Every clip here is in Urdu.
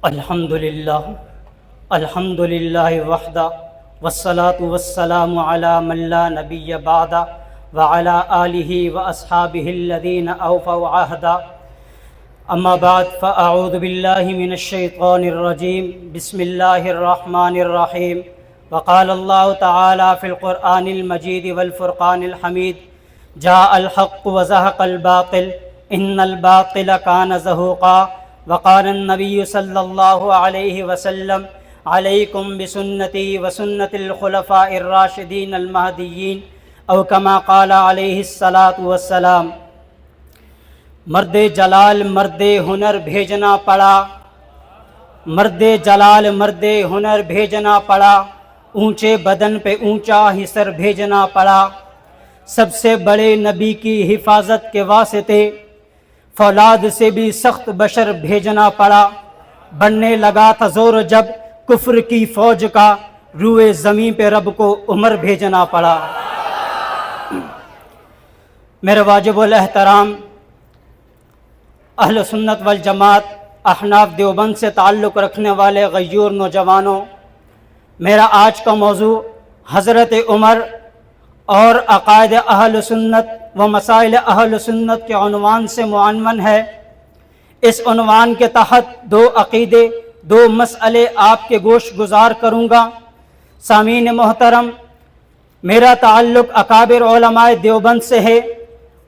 الحمدللہ وحدہ والصلاة والسلام علی من لا نبی بعدہ وعلی آلہ واصحابہ الذین اوفوا عہدہ اما بعد فاعوذ باللہ من الشیطان الرجیم بسم اللہ الرحمن الرحیم وقال اللہ تعالی فی القرآن المجید والفرقان الحمید جاء الحق وزهق الباطل ان الباطل کان زہوقا وقال النبی صلی اللہ علیہ وسلم علیکم بسنتی وسنت الخلفاء الراشدین المہدیین او کما قال علیہ الصلاۃ والسلام۔ مرد جلال مرد ہنر بھیجنا پڑا، مرد جلال مرد ہنر بھیجنا پڑا، اونچے بدن پہ اونچا ہی سر بھیجنا پڑا، سب سے بڑے نبی کی حفاظت کے واسطے فولاد سے بھی سخت بشر بھیجنا پڑا، بننے لگا تھا زور جب کفر کی فوج کا، روئے زمین پہ رب کو عمر بھیجنا پڑا۔ میرے واجب الاحترام اہل سنت والجماعت احناف دیوبند سے تعلق رکھنے والے غیور نوجوانوں، میرا آج کا موضوع حضرت عمر اور عقائد اہل سنت و مسائل اہل سنت کے عنوان سے معنون ہے۔ اس عنوان کے تحت دو عقیدے، دو مسئلے آپ کے گوش گزار کروں گا۔ سامعین محترم، میرا تعلق اکابر علماء دیوبند سے ہے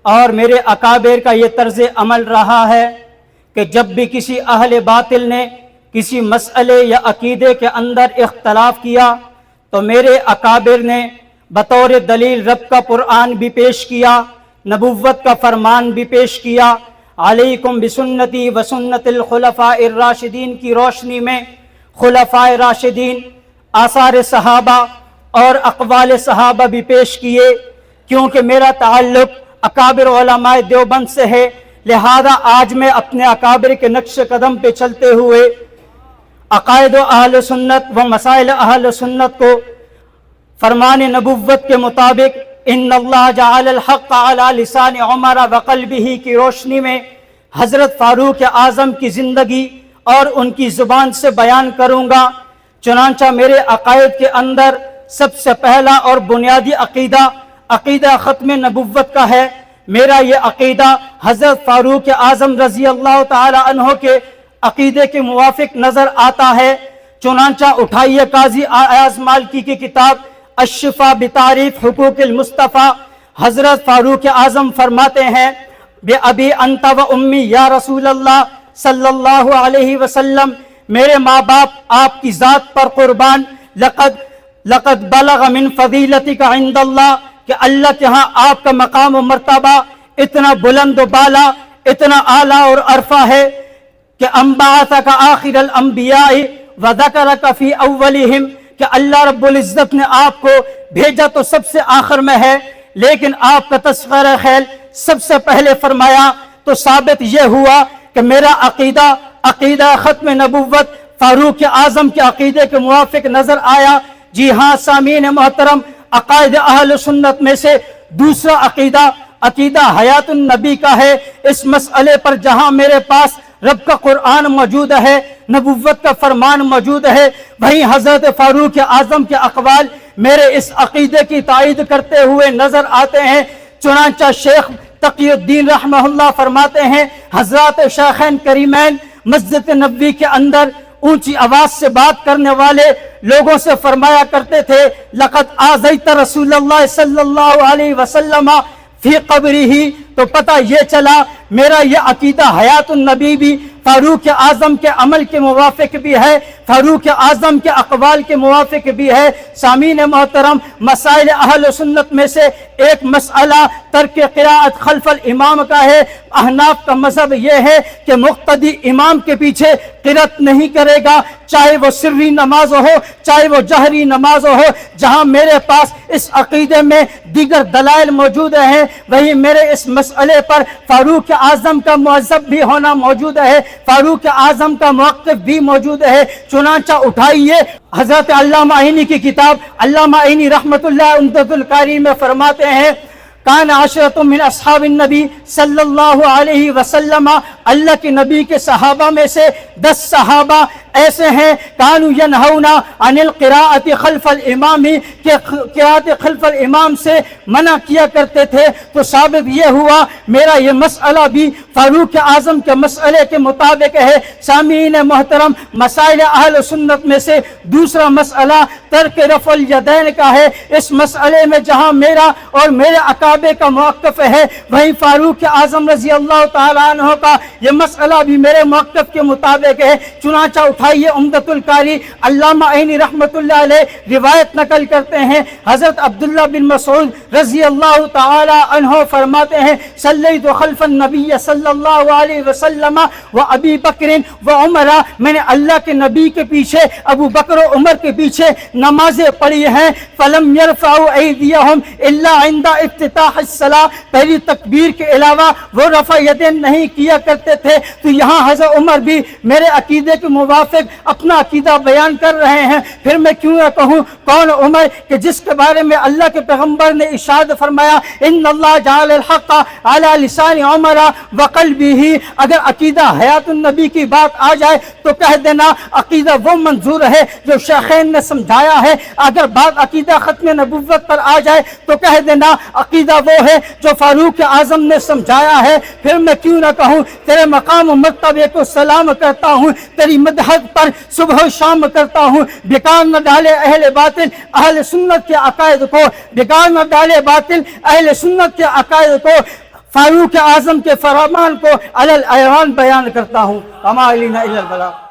اور میرے اکابر کا یہ طرز عمل رہا ہے کہ جب بھی کسی اہل باطل نے کسی مسئلے یا عقیدے کے اندر اختلاف کیا تو میرے اکابر نے بطور دلیل رب کا قرآن بھی پیش کیا، نبوت کا فرمان بھی پیش کیا۔ علیکم بسنتی وسنت الخلفاء الراشدین کی روشنی میں خلفاء راشدین، آثار صحابہ اور اقوال صحابہ بھی پیش کیے۔ کیونکہ میرا تعلق اکابر علماء دیوبند سے ہے، لہذا آج میں اپنے اکابر کے نقش قدم پہ چلتے ہوئے عقائد اہل سنت و مسائل اہل سنت کو فرمان نبوت کے مطابق ان اللہ جعل الحق علی لسان عمر وقلبہ کی روشنی میں حضرت فاروق اعظم کی زندگی اور ان کی زبان سے بیان کروں گا۔ چنانچہ میرے عقائد کے اندر سب سے پہلا اور بنیادی عقیدہ ختم نبوت کا ہے۔ میرا یہ عقیدہ حضرت فاروق اعظم رضی اللہ تعالی عنہ کے عقیدے کے موافق نظر آتا ہے۔ چنانچہ اٹھائیے قاضی ایاز مالکی کی کتاب الشفا بتعریف حقوق المصطفیٰ، حضرت فاروق اعظم فرماتے ہیں بے ابی انت و امی یا رسول اللہ صلی اللہ علیہ وسلم، میرے ماں باپ آپ کی ذات پر قربان، لقد بلغ من فضیلتک عند اللہ، کہ اللہ کے ہاں آپ کا مقام و مرتبہ اتنا بلند و بالا، اتنا اعلیٰ اور عرفہ ہے کہ انبعثک آخر الانبیاء وذکرک فی اولہم، کہ اللہ رب العزت نے آپ کو بھیجا تو سب سے آخر میں ہے، لیکن آپ کا تذکرہ خیر سب سے پہلے فرمایا۔ تو ثابت یہ ہوا کہ میرا عقیدہ ختم نبوت فاروق اعظم کے عقیدے کے موافق نظر آیا۔ جی ہاں سامعین محترم، عقائد اہل سنت میں سے دوسرا عقیدہ حیات النبی کا ہے۔ اس مسئلے پر جہاں میرے پاس رب کا قرآن موجود ہے، نبوت کا فرمان موجود ہے، وہیں حضرت فاروق اعظم کے اقوال میرے اس عقیدے کی تائید کرتے ہوئے نظر آتے ہیں۔ چنانچہ شیخ تقی الدین رحمہ اللہ فرماتے ہیں، حضرات شیخین کریمین مسجد نبوی کے اندر اونچی آواز سے بات کرنے والے لوگوں سے فرمایا کرتے تھے، لقد آذیت رسول اللہ صلی اللہ علیہ وسلم فی قبرہ۔ تو پتہ یہ چلا میرا یہ عقیدہ حیات النبی بھی فاروق اعظم کے عمل کے موافق بھی ہے، فاروق اعظم کے اقوال کے موافق بھی ہے۔ سامعین محترم، مسائل اہل سنت میں سے ایک مسئلہ ترک قراءت خلف الامام کا ہے۔ احناف کا مذہب یہ ہے کہ مقتدی امام کے پیچھے قرأت نہیں کرے گا، چاہے وہ سری نماز ہو چاہے وہ جہری نماز ہو۔ جہاں میرے پاس اس عقیدے میں دیگر دلائل موجود ہیں، وہیں میرے اس مسئلے پر فاروق اعظم کا مذہب بھی ہونا موجود ہے، فاروق اعظم کا موقف بھی موجود ہے۔ چنانچہ اٹھائیے حضرت علامہ عینی کی کتاب، علامہ عینی رحمت اللہ عمدۃ القاری میں فرماتے ہیں کان عشرۃ من اصحاب النبی صلی اللہ علیہ وسلم، اللہ کے نبی کے صحابہ میں سے 10 صحابہ ایسے ہیں کانوا ینہون عن القراءۃ خلف الامام، کہ قراءت خلف الامام سے منع کیا کرتے تھے۔ تو ثابت یہ ہوا میرا یہ مسئلہ بھی فاروق اعظم کے مسئلے کے مطابق ہے۔ سامعین محترم، مسائل اہل سنت میں سے دوسرا مسئلہ ترک رفع الیدین کا ہے۔ اس مسئلے میں جہاں میرا اور میرے اکابر کا موقف ہے، وہیں فاروق اعظم رضی اللہ تعالیٰ عنہ کا یہ مسئلہ بھی میرے موقف کے مطابق ہے۔ چنانچہ اٹھائیے عمدۃ القاری، علامہ عینی رحمۃ اللہ علیہ روایت نقل کرتے ہیں، حضرت عبداللہ بن مسعود رضی اللہ تعالی عنہ فرماتے ہیں صلیت خلف النبی صلی اللہ علیہ وسلم و ابی بکر و عمر، میں نے اللہ کے نبی کے پیچھے ابو بکر و عمر کے پیچھے نمازیں پڑھی ہیں۔ فلم یرفعوا ایدیہم الا عند افتتاح الصلاۃ، پہلی تکبیر کے علاوہ وہ رفع یدین نہیں کیا کرتے تھے۔ تو یہاں حضرت عمر بھی میرے عقیدے کے موافق اپنا عقیدہ بیان کر رہے ہیں۔ پھر میں کیوں نہ کہوں کون عمر کہ جس کے بارے میں اللہ کے پیغمبر نے ارشاد فرمایا ان اللہ جعل الحق علی لسان عمر وقلبہ، اگر عقیدہ حیات النبی کی بات آ جائے تو کہہ دینا عقیدہ وہ منظور ہے جو شیخین نے سمجھایا ہے، اگر بات عقیدہ ختم نبوت پر آ جائے تو کہہ دینا عقیدہ وہ ہے جو فاروق اعظم نے سمجھایا ہے۔ پھر میں کیوں نہ کہوں تیرے مقام و مرتبے کو سلام کرتا ہوں، تیری مدحت پر صبح و شام کرتا ہوں، بیکار نہ ڈالے اہل باطل اہل سنت کے عقائد کو، بیکار نہ ڈالے باطل اہل سنت کے عقائد کو، فاروق اعظم کے فرمان کو علی الایوان بیان کرتا ہوں۔ وما علینا الا البلاغ۔